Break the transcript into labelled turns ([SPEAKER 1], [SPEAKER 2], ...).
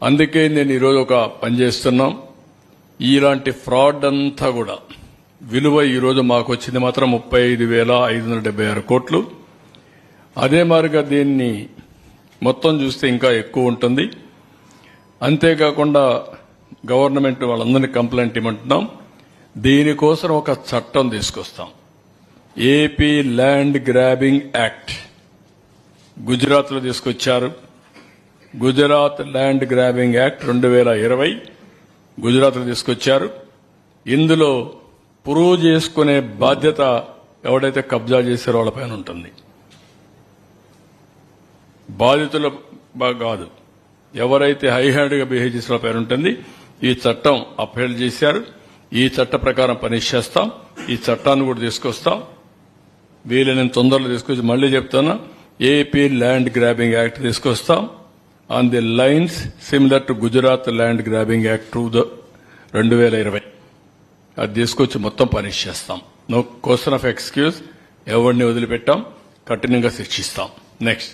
[SPEAKER 1] అందుకే నేను ఈరోజు ఒక పని చేస్తున్నాం. ఇలాంటి ఫ్రాడ్ అంతా కూడా విలువ ఈరోజు మాకు వచ్చింది మాత్రం 35,576 కోట్లు. అదే మాదిరిగా దీన్ని మొత్తం చూస్తే ఇంకా ఎక్కువ ఉంటుంది. అంతేకాకుండా గవర్నమెంట్ వాళ్ళందరినీ కంప్లైంట్ ఇవ్వమంటున్నాం. దీనికోసం ఒక చట్టం తీసుకొస్తాం. ఏపీ ల్యాండ్ గ్రాబింగ్ యాక్ట్ గుజరాత్లో తీసుకొచ్చారు. గుజరాత్ ల్యాండ్ గ్రాబింగ్ యాక్ట్ 2020 గుజరాత్లో తీసుకొచ్చారు. ఇందులో ప్రూవ్ చేసుకునే బాధ్యత ఎవడైతే కబ్జా చేశారో వాళ్ళపైన ఉంటుంది. బాధితుల కాదు, ఎవరైతే హై హ్యాండ్గా బిహేవ్ చేసిన వాళ్ళపైన ఉంటుంది. ఈ చట్టం అప్హెల్డ్ చేశారు. ఈ చట్ట ప్రకారం పనిష్ చేస్తాం. ఈ చట్టాన్ని కూడా తీసుకొస్తాం. వీలైనంత తొందరలో తీసుకొచ్చి మళ్లీ చెప్తాను, ఏపీ ల్యాండ్ గ్రాబింగ్ యాక్ట్ తీసుకొస్తాం on the lines similar to Gujarat land grabbing act 2020. అది తీసుకొచ్చి మొత్తం పనిష్ చేస్తాం. No question of excuse. ఎవరిని వదిలిపెట్టాం, కఠినంగా శిక్షిస్తాం. నెక్స్ట్